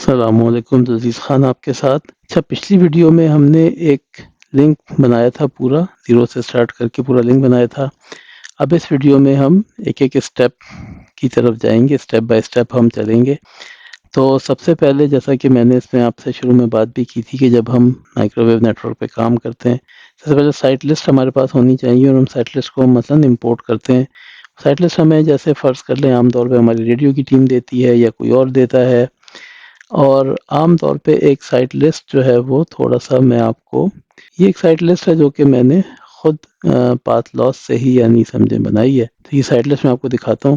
السلام علیکم عزیز خان آپ کے ساتھ۔ اچھا، پچھلی ویڈیو میں ہم نے ایک لنک بنایا تھا، پورا زیرو سے سٹارٹ کر کے پورا لنک بنایا تھا۔ اب اس ویڈیو میں ہم ایک ایک اسٹیپ کی طرف جائیں گے، اسٹیپ بائی اسٹیپ ہم چلیں گے۔ تو سب سے پہلے، جیسا کہ میں نے اس میں آپ سے شروع میں بات بھی کی تھی، کہ جب ہم مائکرو ویو نیٹ ورک پہ کام کرتے ہیں، سب سے پہلے سائٹ لسٹ ہمارے پاس ہونی چاہیے، اور ہم سائٹ لسٹ کو مثلاً امپورٹ کرتے ہیں۔ سائٹ لسٹ ہمیں، جیسے فرض کر لیں، عام طور پہ ہماری ریڈیو کی ٹیم دیتی ہے یا کوئی اور دیتا ہے، اور عام طور پہ ایک سائٹ لسٹ جو ہے وہ تھوڑا سا میں آپ کو، یہ ایک سائٹ لسٹ ہے جو کہ میں نے خود پاتھ لاس سے ہی یعنی سمجھے بنائی ہے۔ تو یہ سائٹ لسٹ میں آپ کو دکھاتا ہوں۔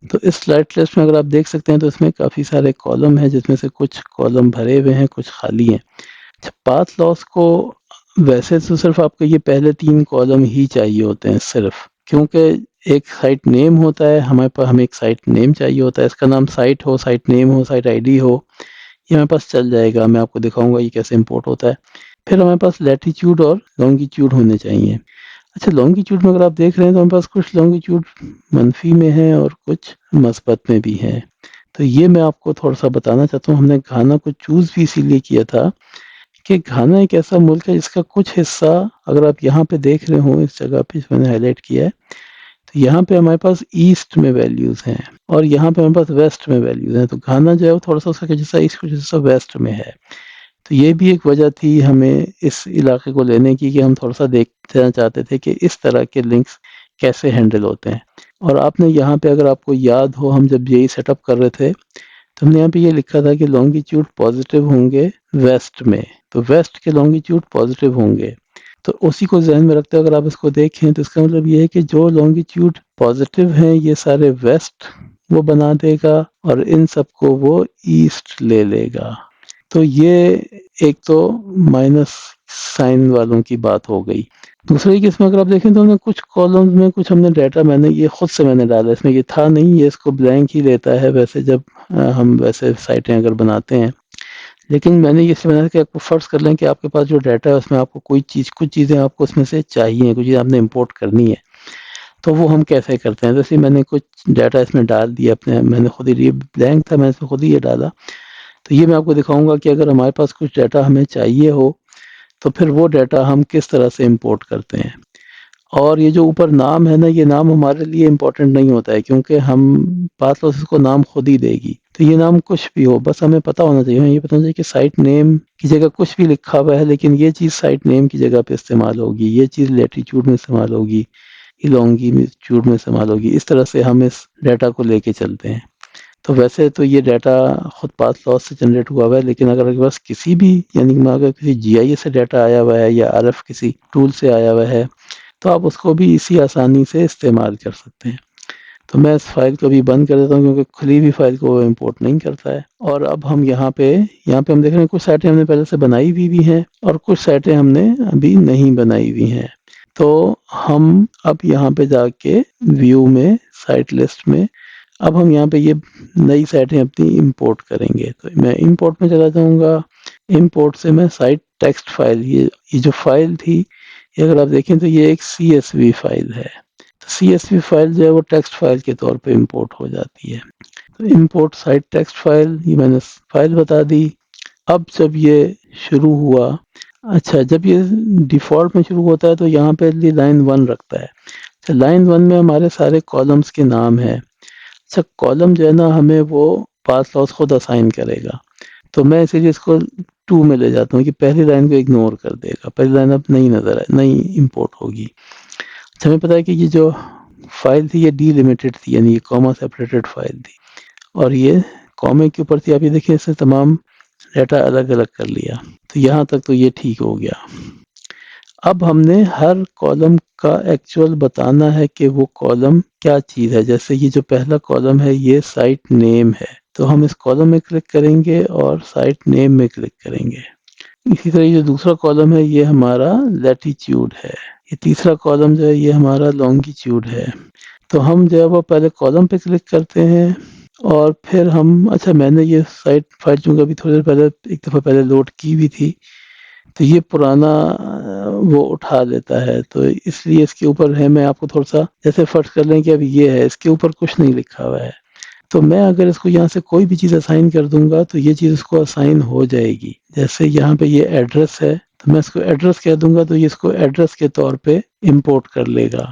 تو اس سائٹ لسٹ میں اگر آپ دیکھ سکتے ہیں تو اس میں کافی سارے کالم ہیں، جس میں سے کچھ کالم بھرے ہوئے ہیں، کچھ خالی ہیں۔ اچھا، پاتھ لاس کو ویسے تو صرف آپ کو یہ پہلے 3 کالم ہی چاہیے ہوتے ہیں صرف، کیونکہ ایک سائٹ نیم ہوتا ہے ہمارے پاس، ہمیں ایک سائٹ نیم چاہیے ہوتا ہے، اس کا نام سائٹ ہو، سائٹ نیم ہو، سائٹ آئی ڈی ہو، یہ ہمارے پاس چل جائے گا۔ میں آپ کو دکھاؤں گا یہ کیسے امپورٹ ہوتا ہے۔ پھر ہمارے پاس لیٹیچیوڈ اور لانگیچیوڈ ہونے چاہیے۔ اچھا، لانگیچیوڈ میں اگر آپ دیکھ رہے ہیں تو ہمارے پاس کچھ لانگیچیوڈ منفی میں ہیں اور کچھ مثبت میں بھی ہیں۔ تو یہ میں آپ کو تھوڑا سا بتانا چاہتا ہوں۔ ہم نے گھانا کو چوز بھی اسی لیے کیا تھا کہ گھانا ایک ایسا ملک ہے جس کا کچھ حصہ، اگر آپ یہاں پہ دیکھ رہے ہوں، اس جگہ پہ میں نے ہائی لائٹ کیا ہے، تو یہاں پہ ہمارے پاس ایسٹ میں ویلیوز ہیں، اور یہاں پہ ہمارے پاس ویسٹ میں ویلیوز ہیں۔ تو گھانا جو ہے وہ تھوڑا سا اس کا کچھ حصہ ایسٹ، کچھ حصہ ویسٹ میں ہے۔ تو یہ بھی ایک وجہ تھی ہمیں اس علاقے کو لینے کی، کہ ہم تھوڑا سا دیکھنا چاہتے تھے کہ اس طرح کے لنکس کیسے ہینڈل ہوتے ہیں۔ اور آپ نے یہاں پہ، اگر آپ کو یاد ہو، ہم جب یہی سیٹ اپ کر رہے تھے تو ہم نے یہاں پہ یہ لکھا تھا کہ لانگیچیوڈ پازیٹیو ہوں گے ویسٹ میں، تو ویسٹ کے لانگیچیوڈ پازیٹیو ہوں گے۔ تو اسی کو ذہن میں رکھتے ہوئے اگر آپ اس کو دیکھیں تو اس کا مطلب یہ ہے کہ جو لانگیچیوڈ پازیٹیو ہیں یہ سارے ویسٹ وہ بنا دے گا، اور ان سب کو وہ ایسٹ لے لے گا۔ تو یہ ایک تو مائنس سائن والوں کی بات ہو گئی۔ دوسرے کس میں اگر آپ دیکھیں تو ہم نے کچھ کالمز میں کچھ ہم نے ڈیٹا، میں نے یہ خود سے میں نے ڈالا، اس میں یہ تھا نہیں، یہ اس کو بلینک ہی لیتا ہے ویسے جب ہم ویسے سائٹیں اگر بناتے ہیں۔ لیکن میں نے یہ سے بنا کہ آپ کو فرض کر لیں کہ آپ کے پاس جو ڈیٹا ہے اس میں آپ کو کوئی چیز، کچھ چیزیں آپ کو اس میں سے چاہیے، کچھ چیزیں آپ نے امپورٹ کرنی ہے، تو وہ ہم کیسے کرتے ہیں؟ جیسے میں نے کچھ ڈیٹا اس میں ڈال دیا اپنے، میں نے خود ہی، یہ بلینک تھا، میں نے اس میں خود ہی یہ ڈالا۔ تو یہ میں آپ کو دکھاؤں گا کہ اگر ہمارے پاس کچھ ڈیٹا ہمیں چاہیے ہو تو پھر وہ ڈیٹا ہم کس طرح سے امپورٹ کرتے ہیں۔ اور یہ جو اوپر نام ہے نا، یہ نام ہمارے لیے امپورٹنٹ نہیں ہوتا ہے، کیونکہ ہم پاتھ لاس کو نام خود ہی دے گی۔ تو یہ نام کچھ بھی ہو، بس ہمیں پتہ ہونا چاہیے، ہمیں یہ پتہ ہونا چاہیے کہ سائٹ نیم کی جگہ کچھ بھی لکھا ہوا ہے، لیکن یہ چیز سائٹ نیم کی جگہ پہ استعمال ہوگی، یہ چیز لیٹیچیوڈ میں استعمال ہوگی، یہ لانگیچیوڈ میں استعمال ہوگی۔ اس طرح سے ہم اس ڈیٹا کو لے کے چلتے ہیں۔ تو ویسے تو یہ ڈیٹا خود پاتھ لاس سے جنریٹ ہوا ہوا ہے، لیکن اگر آپ کے پاس کسی بھی، یعنی اگر کسی جی آئی ایس سے ڈیٹا آیا ہوا ہے یا آر ایف کسی ٹول سے آیا ہوا ہے، تو آپ اس کو بھی اسی آسانی سے استعمال کر سکتے ہیں۔ تو میں اس فائل کو بھی بند کر دیتا ہوں، کیونکہ کھلی ہوئی فائل کو وہ امپورٹ نہیں کرتا ہے۔ اور اب ہم یہاں پہ ہم دیکھ رہے ہیں کچھ سائٹیں ہم نے پہلے سے بنائی ہوئی بھی ہیں، اور کچھ سائٹیں ہم نے ابھی نہیں بنائی ہوئی ہیں۔ تو ہم اب یہاں پہ جا کے ویو میں، سائٹ لسٹ میں، اب ہم یہاں پہ یہ نئی سائٹیں اپنی امپورٹ کریں گے۔ تو میں امپورٹ میں چلا جاؤں گا۔ امپورٹ سے میں سائٹ ٹیکسٹ فائل، یہ جو فائل تھی، یہ اگر آپ دیکھیں تو یہ ایک سی ایس وی فائل ہے۔ تو سی ایس وی فائل جو ہے وہ ٹیکسٹ فائل کے طور پہ امپورٹ ہو جاتی ہے۔ تو امپورٹ سائٹ ٹیکسٹ فائل، یہ میں نے فائل بتا دی۔ اب جب یہ شروع ہوا، اچھا، جب یہ ڈیفالٹ میں شروع ہوتا ہے تو یہاں پہ لائن 1 رکھتا ہے۔ اچھا، لائن 1 میں ہمارے سارے کالمز کے نام ہیں۔ اچھا، کالم جو ہے نا، ہمیں وہ پاتھ لاس خود اسائن کرے گا۔ تو میں اسی لیے اس کو 2 میں لے جاتا ہوں کہ پہلی لائن کو اگنور کر دے گا، پہلی لائن اب نہیں نظر ہے، نہیں امپورٹ ہوگی۔ اچھا، ہمیں پتہ ہے کہ یہ جو فائل تھی یہ ڈی لیمیٹڈ تھی، یعنی یہ کاما سیپریٹڈ فائل تھی، اور یہ کامے کے اوپر تھی۔ آپ یہ دیکھیں، اس نے تمام ڈیٹا الگ الگ کر لیا۔ تو یہاں تک تو یہ ٹھیک ہو گیا۔ اب ہم نے ہر کالم کا ایکچوئل بتانا ہے کہ وہ کالم کیا چیز ہے۔ جیسے یہ جو پہلا کالم ہے یہ سائٹ نیم ہے، تو ہم اس کالم میں کلک کریں گے اور سائٹ نیم میں کلک کریں گے۔ اسی طرح یہ جو دوسرا کالم ہے یہ ہمارا لیٹیچیوڈ ہے۔ یہ تیسرا کالم جو ہے یہ ہمارا لانگیچیوڈ ہے۔ تو ہم جو ہے وہ پہلے کالم پہ کلک کرتے ہیں، اور پھر ہم، اچھا، میں نے یہ سائٹ فائل چونکہ ابھی تھوڑی دیر پہلے ایک دفعہ پہلے لوڈ کی ہوئی تھی، تو یہ پرانا وہ اٹھا لیتا ہے، تو اس لیے اس کے اوپر ہے، میں آپ کو تھوڑا سا، جیسے فرض کر لیں کہ اب یہ ہے، اس کے اوپر کچھ نہیں لکھا ہوا ہے، تو میں اگر اس کو یہاں سے کوئی بھی چیز اسائن کر دوں گا تو یہ چیز اس کو اسائن ہو جائے گی. جیسے یہاں پہ یہ ایڈریس ہے تو میں اس کو ایڈریس کہہ دوں گا تو یہ اس کو ایڈریس کے طور پہ امپورٹ کر لے گا.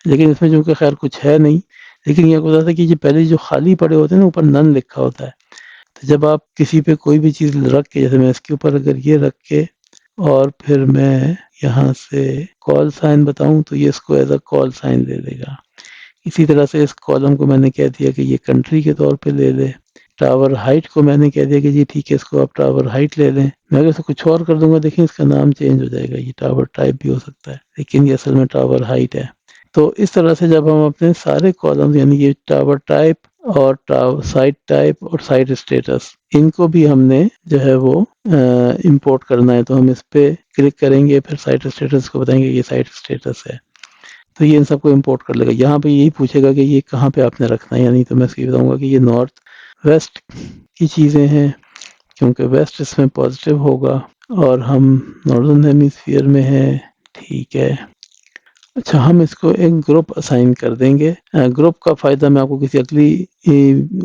لیکن اس میں چونکہ خیر کچھ ہے نہیں، لیکن یہ ہوتا ہے کہ یہ پہلے جو خالی پڑے ہوتے ہیں نا اوپر نن لکھا ہوتا ہے، تو جب آپ کسی پہ کوئی بھی چیز رکھ کے، جیسے میں اس کے اوپر اگر یہ رکھ کے اور پھر میں یہاں سے کال سائن بتاؤں تو یہ اس کو ایز اے کال سائن دے دے گا. اسی طرح سے اس کالم کو میں نے کہہ دیا کہ یہ کنٹری کے طور پہ لے لے. ٹاور ہائٹ کو میں نے کہہ دیا کہ جی ٹھیک ہے اس کو آپ ٹاور ہائٹ لے لیں. میں اگر اسے کچھ اور کر دوں گا دیکھیں اس کا نام چینج ہو جائے گا، یہ ٹاور ٹائپ بھی ہو سکتا ہے لیکن یہ اصل میں ٹاور ہائٹ ہے. تو اس طرح سے جب ہم اپنے سارے کالم یعنی یہ ٹاور ٹائپ اور سائٹ ٹائپ اور سائٹ اسٹیٹس ان کو بھی ہم نے جو ہے وہ امپورٹ کرنا ہے، تو ہم اس پہ کلک کریں گے، پھر سائٹ اسٹیٹس کو بتائیں گے یہ سائٹ اسٹیٹس ہے، تو یہ ان سب کو امپورٹ کر لے گا. یہاں پہ یہی پوچھے گا کہ یہ کہاں پہ آپ نے رکھنا ہے، یعنی تو میں اس کی بتاؤں گا کہ یہ نارتھ ویسٹ کی چیزیں ہیں کیونکہ ویسٹ اس میں پازیٹیو ہوگا اور ہم ناردرن ہیمیسفیئر میں ہیں. ٹھیک ہے. اچھا، ہم اس کو ایک گروپ اسائن کر دیں گے. گروپ کا فائدہ میں آپ کو کسی اگلی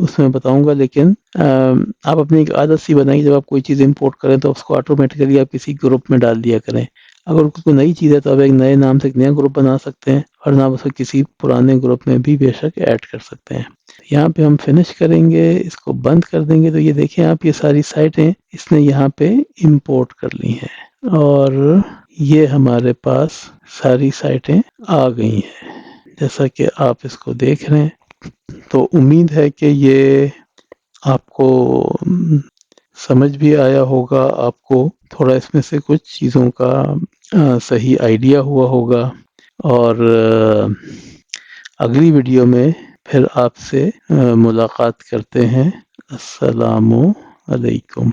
اس میں بتاؤں گا، لیکن آپ اپنی ایک عادت سی بنائیں، جب آپ کوئی چیز امپورٹ کریں تو اس کو آٹومیٹیکلی آپ کسی گروپ میں ڈال دیا کریں. اگر کوئی نئی چیز ہے تو آپ ایک نئے نام سے ایک نیا گروپ بنا سکتے ہیں، اور نہ اسے کسی پرانے گروپ میں بھی بے شک ایڈ کر سکتے ہیں. یہاں پہ ہم فنش کریں گے، اس کو بند کر دیں گے تو یہ دیکھیں آپ یہ ساری سائٹیں اس نے یہاں پہ امپورٹ کر لی ہیں اور یہ ہمارے پاس ساری سائٹیں آ گئی ہیں جیسا کہ آپ اس کو دیکھ رہے ہیں. تو امید ہے کہ یہ آپ کو سمجھ بھی آیا ہوگا، آپ کو تھوڑا اس میں سے کچھ چیزوں کا صحیح آئیڈیا ہوا ہوگا، اور اگلی ویڈیو میں پھر آپ سے ملاقات کرتے ہیں. السلام علیکم.